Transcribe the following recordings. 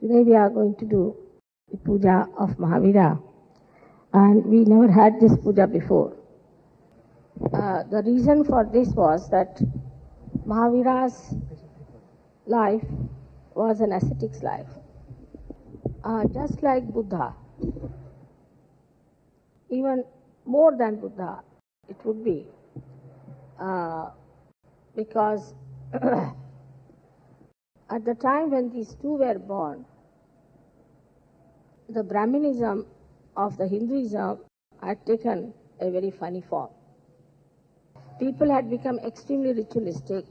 Today we are going to do the Puja of Mahavira, and we never had this Puja before. The reason for this was that Mahavira's life was an ascetic's life, just like Buddha, even more than Buddha it would be, because at the time when these two were born, the Brahminism of the Hinduism had taken a very funny form. People had become extremely ritualistic,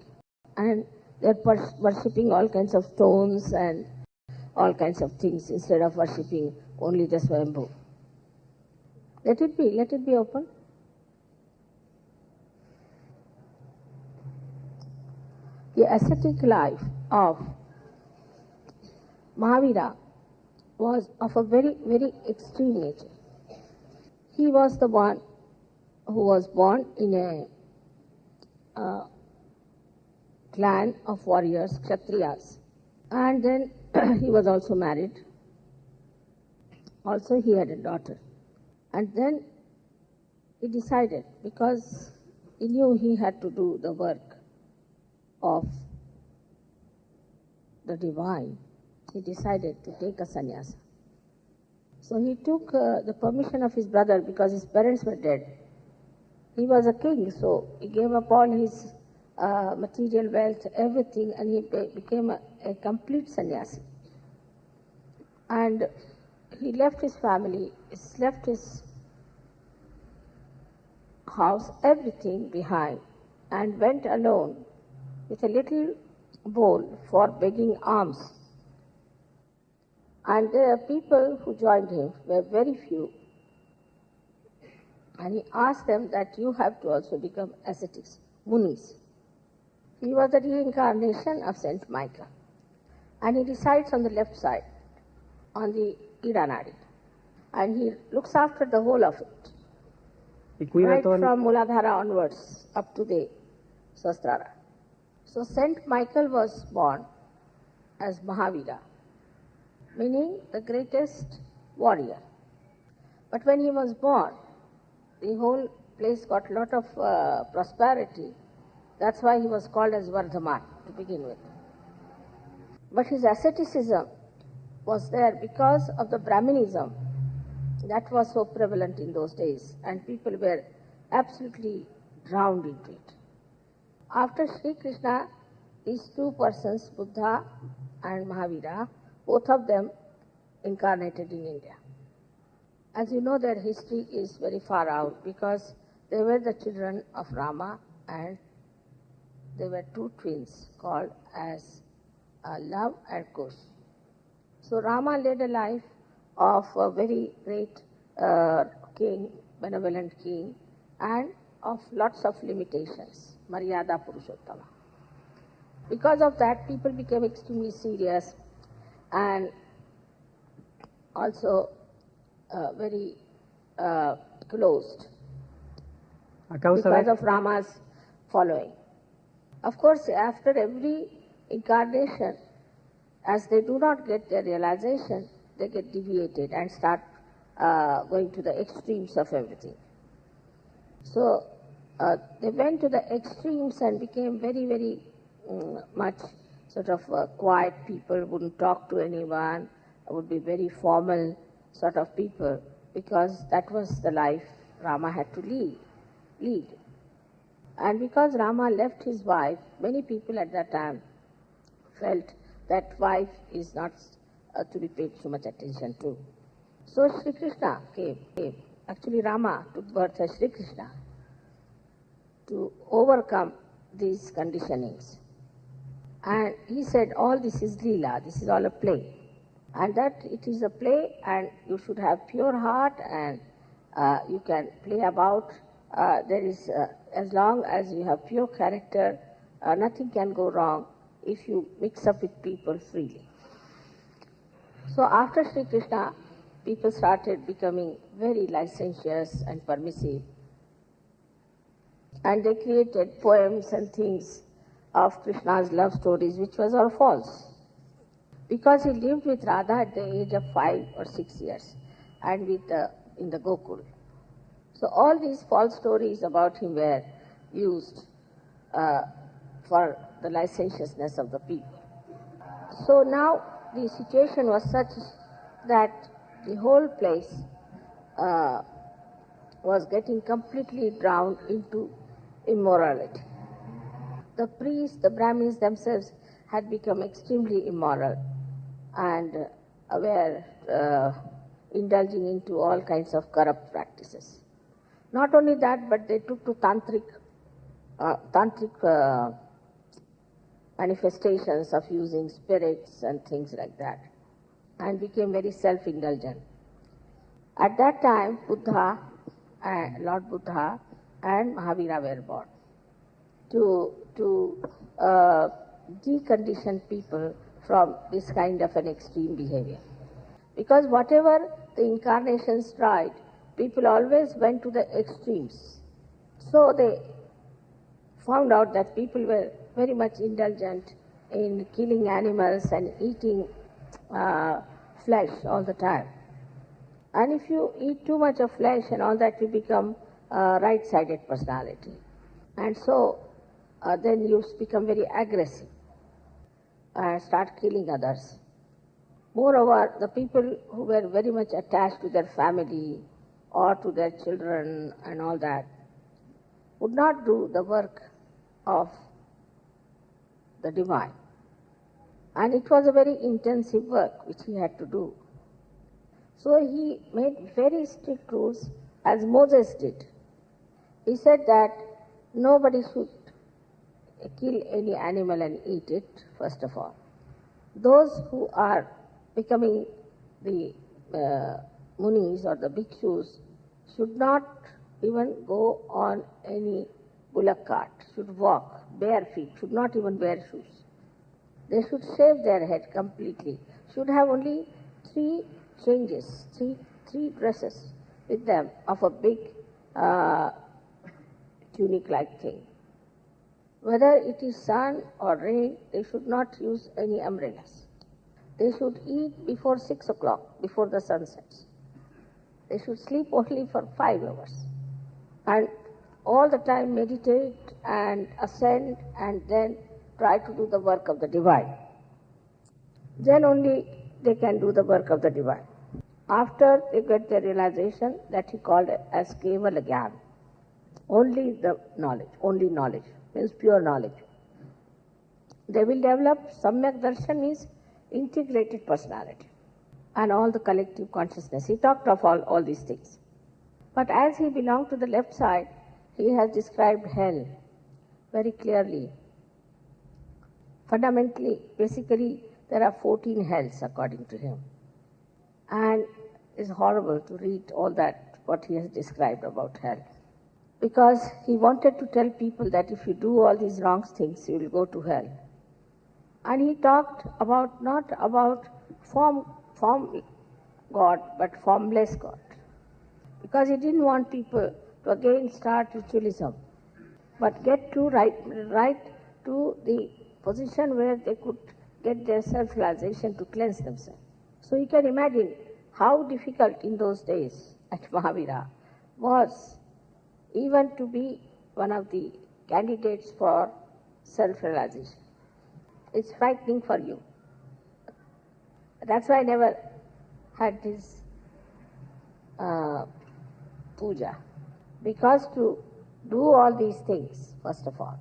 and they're worshipping all kinds of stones and all kinds of things instead of worshipping only the Swayambhu. Let it be open. The ascetic life of Mahavira was of a very, very extreme nature. He was the one who was born in a clan of warriors, Kshatriyas, and then he was also married. Also he had a daughter. And then he decided, because he knew he had to do the work of the divine, he decided to take a sannyasa. So he took the permission of his brother, because his parents were dead. He was a king, so he gave up all his material wealth, everything, and he became a complete sannyasi. And he left his family, left his house, everything behind, and went alone with a little bowl for begging alms. And the people who joined him were very few. And he asked them that you have to also become ascetics, munis. He was the reincarnation of Saint Michael. And he resides on the left side, on the Iranadi. And he looks after the whole of it, right from Muladhara onwards up to the Sahasrara. So Saint Michael was born as Mahavira, meaning the greatest warrior. But when he was born, the whole place got a lot of prosperity. That's why he was called as Vardhaman to begin with. But his asceticism was there because of the Brahminism that was so prevalent in those days, and people were absolutely drowned into it. After Sri Krishna, these two persons, Buddha and Mahavira, both of them incarnated in India. As you know, their history is very far out, because they were the children of Rama, and they were two twins called as Love and Kush. So Rama led a life of a very great king, benevolent king, and of lots of limitations, Maryada Purushottama. Because of that, people became extremely serious and also very closed because of Rama's following. Of course, after every incarnation, as they do not get their realization, they get deviated and start going to the extremes of everything. So they went to the extremes and became very, very much sort of quiet people, wouldn't talk to anyone, would be very formal sort of people, because that was the life Rama had to lead. And because Rama left his wife, many people at that time felt that wife is not to be paid so much attention to. So Shri Krishna came. Actually, Rama took birth as Shri Krishna to overcome these conditionings. And he said, all this is Leela, this is all a play. And that it is a play, and you should have pure heart, and you can play about. There is, as long as you have pure character, nothing can go wrong if you mix up with people freely. So after Sri Krishna, people started becoming very licentious and permissive. And they created poems and things of Krishna's love stories, which was all false. because he lived with Radha at the age of 5 or 6 years and in the Gokul. So all these false stories about him were used for the licentiousness of the people. So now the situation was such that the whole place was getting completely drowned into immorality. The priests, the Brahmins themselves had become extremely immoral and were indulging into all kinds of corrupt practices. Not only that, but they took to tantric manifestations of using spirits and things like that, and became very self-indulgent. At that time, Lord Buddha and Mahavira were born to decondition people from this kind of an extreme behavior. Because whatever the incarnations tried, people always went to the extremes. So they found out that people were very much indulgent in killing animals and eating flesh all the time. And if you eat too much of flesh and all that, you become a right-sided personality. And so then you become very aggressive and start killing others. Moreover, the people who were very much attached to their family or to their children and all that would not do the work of the divine. And it was a very intensive work which he had to do. So he made very strict rules, as Moses did. He said that nobody should kill any animal and eat it, first of all. Those who are becoming the munis or the bhikshus should not even go on any bullock cart, should walk bare feet, should not even wear shoes. They should shave their head completely, should have only 3 changes, three dresses with them of a big tunic-like thing. Whether it is sun or rain, they should not use any umbrellas. They should eat before 6 o'clock, before the sun sets. They should sleep only for 5 hours. And all the time meditate and ascend and then try to do the work of the divine. Then only they can do the work of the divine. After they get the realization that he called as Kevala Gyan, only the knowledge, only knowledge, means pure knowledge. They will develop Samyak Darshan, means integrated personality and all the collective consciousness. He talked of all these things. But as he belonged to the left side, he has described hell very clearly. Fundamentally, basically, there are 14 hells according to him. And it's horrible to read all that, what he has described about hell. Because he wanted to tell people that if you do all these wrong things, you will go to hell. And he talked about not about form God, but formless God. Because he didn't want people to again start ritualism, but get to right to the position where they could get their self-realization to cleanse themselves. So you can imagine how difficult in those days at Mahavira was even to be one of the candidates for self-realization. It's frightening for you. That's why I never had this puja. Because to do all these things, first of all,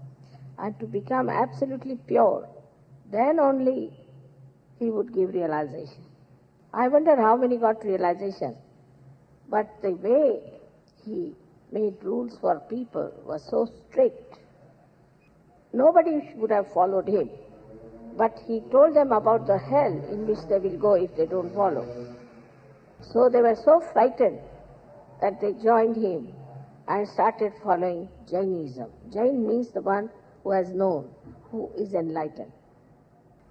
and to become absolutely pure, then only he would give realization. I wonder how many got realization. But the way he made rules for people was so strict. Nobody would have followed him. But he told them about the hell in which they will go if they don't follow. So they were so frightened that they joined him and started following Jainism. Jain means the one who has known, who is enlightened.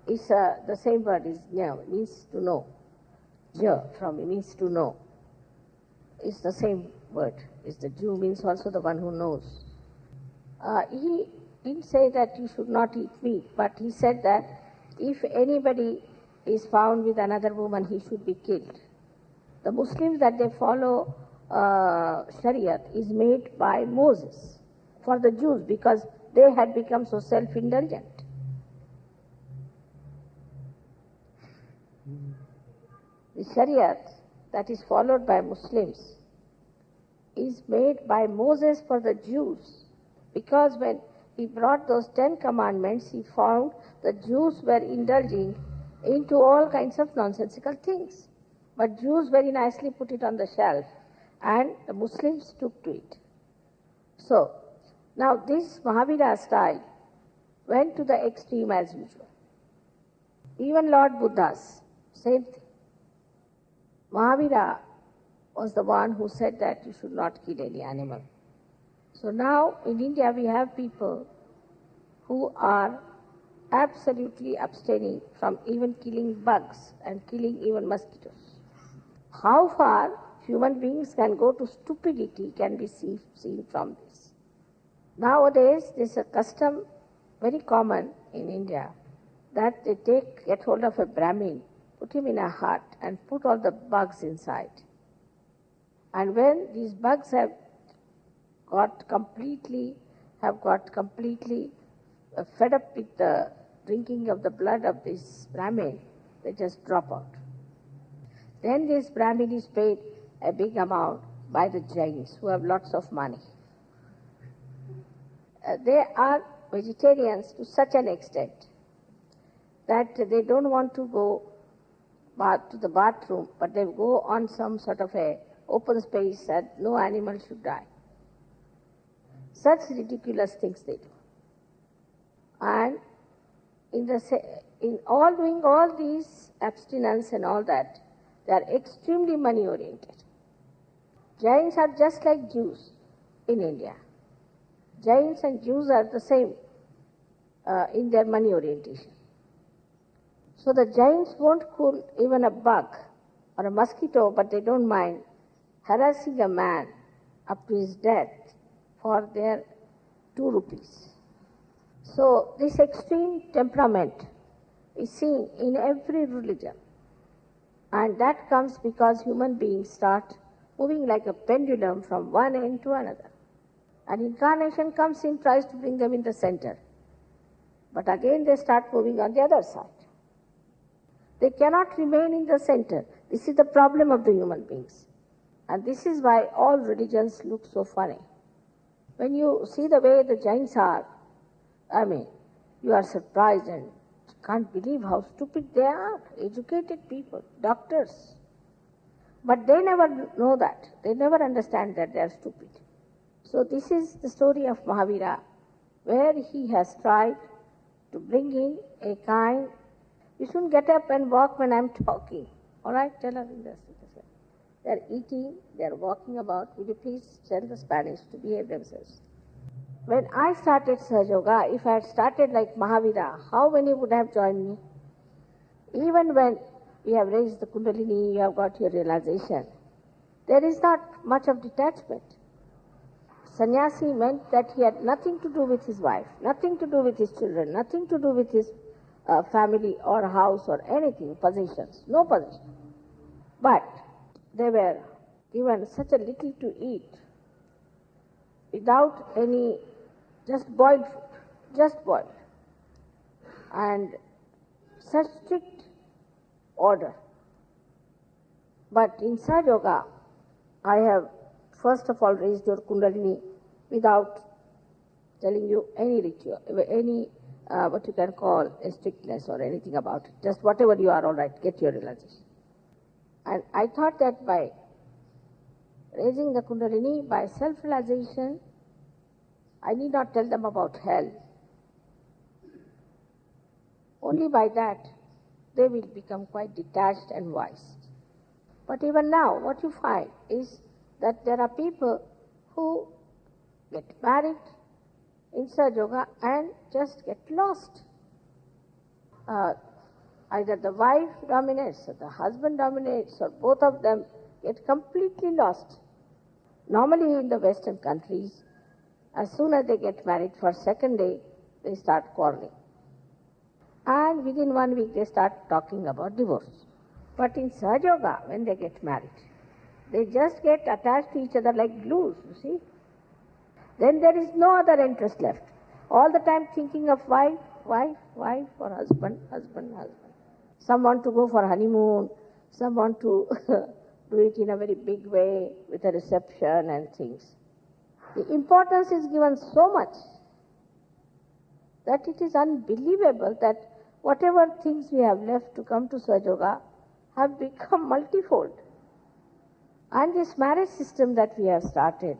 It's the same word is jna, means to know. Ja from means to know. It's the same word. It's the Jew means also the one who knows. He didn't say that you should not eat meat, but he said that if anybody is found with another woman, he should be killed. The Muslims that they follow Shariat is made by Moses for the Jews because they had become so self-indulgent. The Shariat that is followed by Muslims is made by Moses for the Jews because when he brought those 10 commandments, he found the Jews were indulging into all kinds of nonsensical things. But Jews very nicely put it on the shelf and the Muslims took to it. So, now this Mahavira style went to the extreme as usual. Even Lord Buddha's, same thing. Mahavira was the one who said that you should not kill any animal. So now in India we have people who are absolutely abstaining from even killing bugs and killing even mosquitoes. How far human beings can go to stupidity can be seen from this. Nowadays there is a custom very common in India that they get hold of a Brahmin, put him in a hut and put all the bugs inside. And when these bugs have got completely fed up with the drinking of the blood of this Brahmin, they just drop out. Then this Brahmin is paid a big amount by the Jains who have lots of money. They are vegetarians to such an extent that they don't want to go to the bathroom, but they go on some sort of a open space that no animal should die. Such ridiculous things they do. And in doing all these abstinence and all that, they are extremely money oriented. Jains are just like Jews in India. Jains and Jews are the same in their money orientation. So the Jains won't kill even a bug or a mosquito, but they don't mind harassing a man up to his death for their 2 rupees. So this extreme temperament is seen in every religion. And that comes because human beings start moving like a pendulum from one end to another. And incarnation comes in, tries to bring them in the center. But again they start moving on the other side. They cannot remain in the center. This is the problem of the human beings. And this is why all religions look so funny. When you see the way the Jains are, you are surprised and can't believe how stupid they are. Educated people, doctors. But they never know that. They never understand that they are stupid. So this is the story of Mahavira, where he has tried to bring in a kind. You shouldn't get up and walk when I'm talking. All right, tell her in this. They're eating, they're walking about. Will you please tell the Spanish to behave themselves? When I started Sahaja Yoga, if I had started like Mahavira, how many would have joined me? Even when you have raised the Kundalini, you have got your realization, there is not much of detachment. Sannyasi meant that he had nothing to do with his wife, nothing to do with his children, nothing to do with his family or house or anything, possessions, no possession. But they were given such a little to eat, without any, just boiled food, just boiled. And such strict order. But in Sahaja Yoga, I have first of all raised your Kundalini without telling you any ritual, any what you can call a strictness or anything about it. Just whatever you are, all right, get your realization. And I thought that by raising the Kundalini, by self-realization, I need not tell them about hell. Only by that, they will become quite detached and wise. But even now, what you find is that there are people who get married in Sahaja Yoga and just get lost. Either the wife dominates or the husband dominates or both of them get completely lost. Normally in the Western countries, as soon as they get married for second day, they start quarreling. and within 1 week they start talking about divorce. But in Sahaja Yoga, when they get married, they just get attached to each other like glues, you see. Then there is no other interest left. All the time thinking of wife, or husband. Some want to go for honeymoon, some want to do it in a very big way with a reception and things. The importance is given so much that it is unbelievable that whatever things we have left to come to Sahaja Yoga have become multifold. And this marriage system that we have started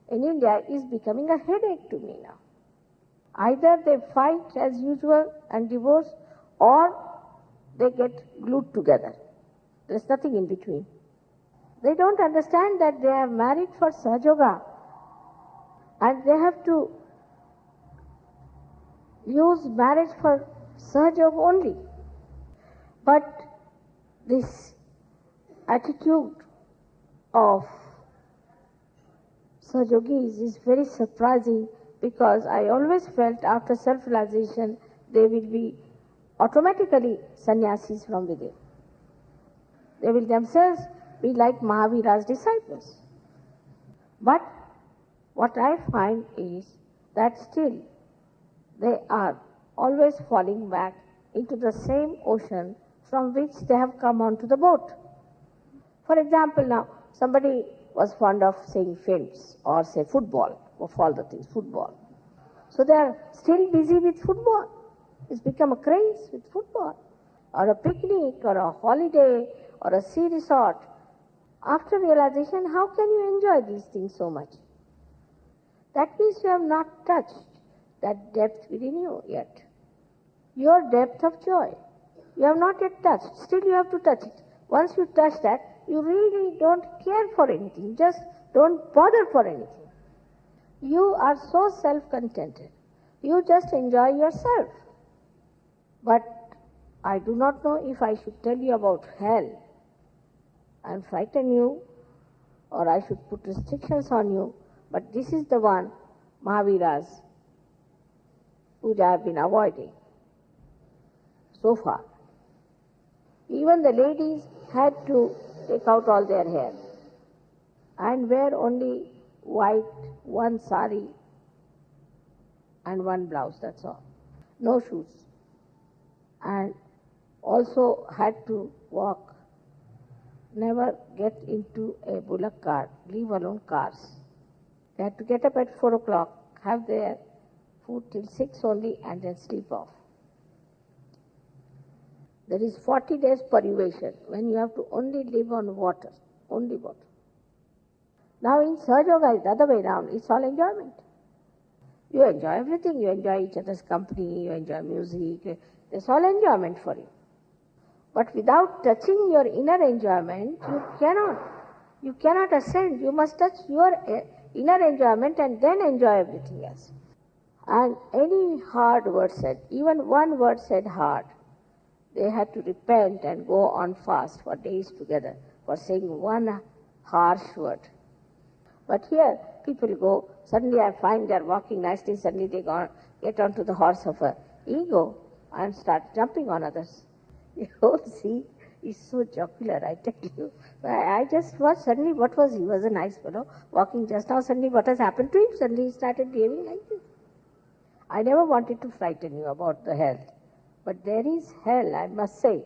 in India is becoming a headache to me now. Either they fight as usual and divorce, or they get glued together. There's nothing in between. They don't understand that they are married for Sahaja Yoga and they have to use marriage for Sahaja Yoga only. But this attitude of Sahaja Yogis is very surprising, because I always felt after self-realization they will be automatically sannyasis from within. They will themselves be like Mahavira's disciples. But what I find is that still they are always falling back into the same ocean from which they have come onto the boat. For example, now somebody was fond of saying films or say football, of all the things, football. So they are still busy with football. It's become a craze with football, or a picnic, or a holiday, or a sea resort. After realization, how can you enjoy these things so much? That means you have not touched that depth within you yet. Your depth of joy. You have not yet touched. Still you have to touch it. Once you touch that, you really don't care for anything. Just don't bother for anything. You are so self-contented. You just enjoy yourself. But I do not know if I should tell you about hell and frighten you, or I should put restrictions on you. But this is the one Mahavira's Puja have been avoiding so far. Even the ladies had to take out all their hair and wear only white, one sari and one blouse, that's all. No shoes. And also had to walk, never get into a bullock cart, leave alone cars. They had to get up at 4 o'clock, have their food till 6 only, and then sleep off. There is 40 days purivation, when you have to only live on water, only water. Now in Sahaja Yoga, it's the other way around, it's all enjoyment. You enjoy everything, you enjoy each other's company, you enjoy music, it's all enjoyment for you. But without touching your inner enjoyment, you cannot ascend. You must touch your inner enjoyment and then enjoy everything else. And any hard word said, even one word said hard, they had to repent and go on fast for days together for saying one harsh word. But here, people go, suddenly I find they are walking nicely, suddenly they get onto the horse of a ego and start jumping on others. The whole scene is so jocular, I tell you. I just watched, suddenly what was he? Was a nice fellow, walking just now, suddenly what has happened to him? Suddenly he started behaving like this. I never wanted to frighten you about the hell. But there is hell, I must say.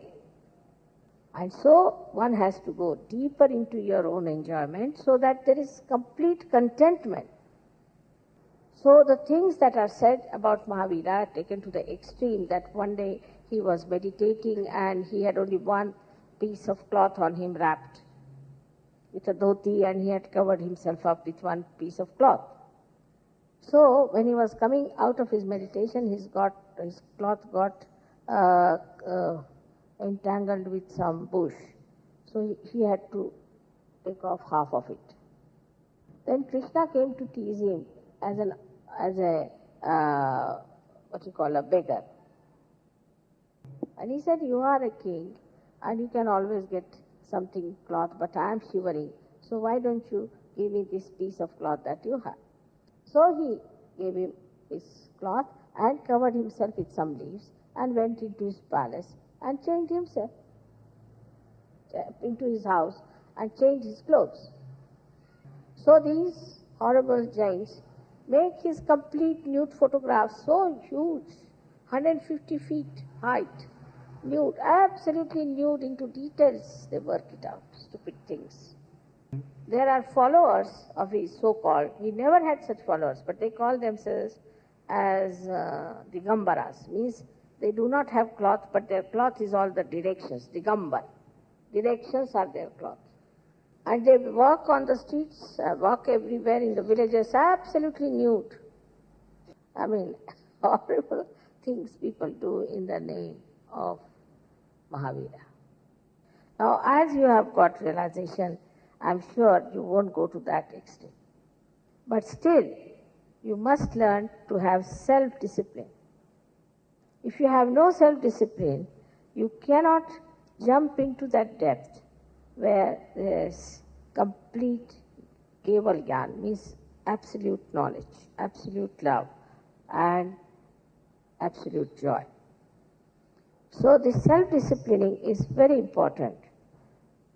And so one has to go deeper into your own enjoyment so that there is complete contentment. So the things that are said about Mahavira, taken to the extreme, that one day he was meditating and he had only one piece of cloth on him wrapped with a dhoti, and he had covered himself up with one piece of cloth. So when he was coming out of his meditation, his cloth got entangled with some bush. So he had to take off half of it. Then Krishna came to tease him as a beggar. And he said, you are a king and you can always get something cloth, but I am shivering. So why don't you give me this piece of cloth that you have? So he gave him his cloth and covered himself with some leaves and went into his palace and changed himself into his house and changed his clothes. So these horrible Jains make his complete nude photograph so huge, 150 feet height, nude, absolutely nude into details. They work it out, stupid things. There are followers of his, so-called, he never had such followers, but they call themselves as Digambaras, means they do not have cloth, but their cloth is all the directions, Digambar. Directions are their cloth. And they walk on the streets, walk everywhere in the villages, absolutely nude. I mean, horrible things people do in the name of Mahavira. Now, as you have got realization, I'm sure you won't go to that extent. But still, you must learn to have self-discipline. If you have no self-discipline, you cannot jump into that depth where there is complete Keval Gyan, means absolute knowledge, absolute love, and absolute joy. So this self-disciplining is very important.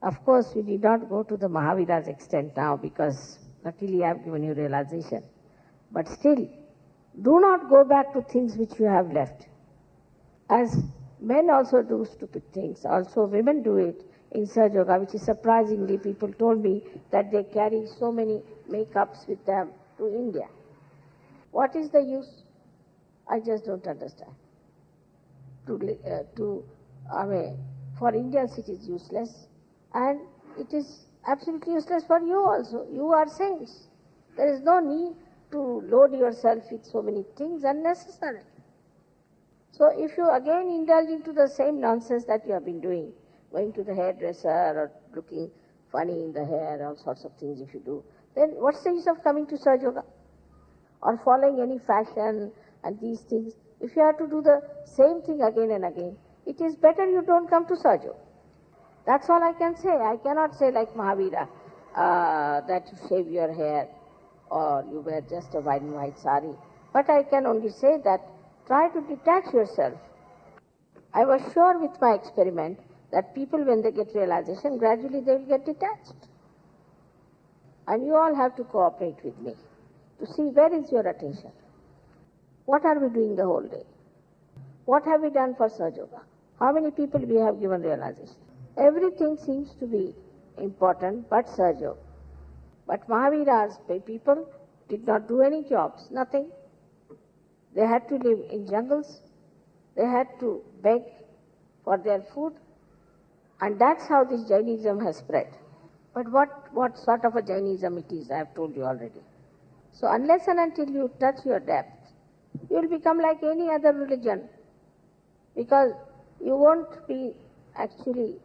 Of course, we need not go to the Mahavira's extent now because luckily I have given you realization. But still, do not go back to things which you have left. As men also do stupid things, also women do it in Sahaja Yoga, which is surprisingly, people told me that they carry so many makeups with them to India. What is the use? I just don't understand. For Indians it is useless, and it is absolutely useless for you also. You are saints. There is no need to load yourself with so many things unnecessarily. So if you again indulge into the same nonsense that you have been doing, going to the hairdresser or looking funny in the hair, all sorts of things if you do, then what's the use of coming to Sahaja Yoga? Or following any fashion and these things. If you have to do the same thing again and again, it is better you don't come to Sahaja Yoga. That's all I can say. I cannot say like Mahavira, that you shave your hair or you wear just a white sari. But I can only say that try to detach yourself. I was sure with my experiment that people, when they get realization, gradually they will get detached. And you all have to cooperate with me to see where is your attention. What are we doing the whole day? What have we done for Sahaja Yoga? How many people we have given realization? Everything seems to be important but Sahaja Yoga. But Mahavira's people did not do any jobs, nothing. They had to live in jungles. They had to beg for their food. And that's how this Jainism has spread. But what sort of a Jainism it is, I have told you already. So unless and until you touch your depth, you will become like any other religion. Because you won't be actually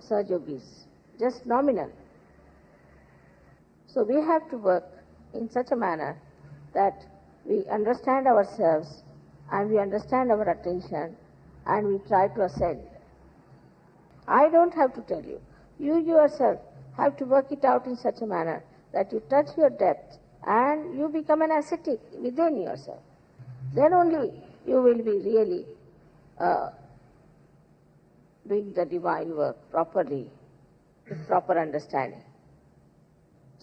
Sahaja Yogis, just nominal. So we have to work in such a manner that we understand ourselves and we understand our attention and we try to ascend. I don't have to tell you. You yourself have to work it out in such a manner that you touch your depth and you become an ascetic within yourself. Then only you will be really doing the divine work properly, with proper understanding.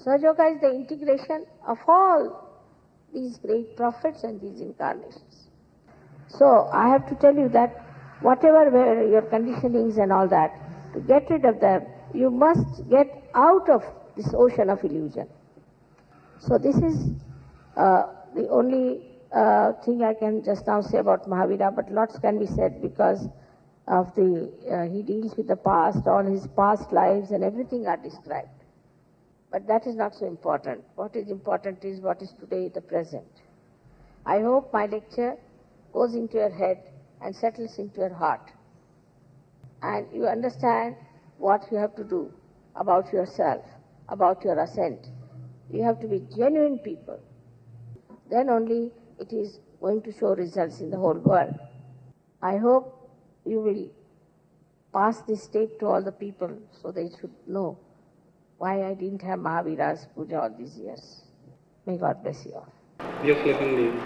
Sahaja Yoga is the integration of all these great prophets and these incarnations. So I have to tell you that whatever were your conditionings and all that, to get rid of them, you must get out of this ocean of illusion. So this is the only thing I can just now say about Mahavira, but lots can be said because of he deals with the past, all his past lives and everything are described. But that is not so important. What is important is what is today, the present. I hope my lecture goes into your head and settles into your heart. And you understand what you have to do about yourself, about your ascent. You have to be genuine people. Then only it is going to show results in the whole world. I hope you will pass this tape to all the people so they should know why I didn't have Mahavira's Puja all these years. May God bless you all. Yes, let him leave.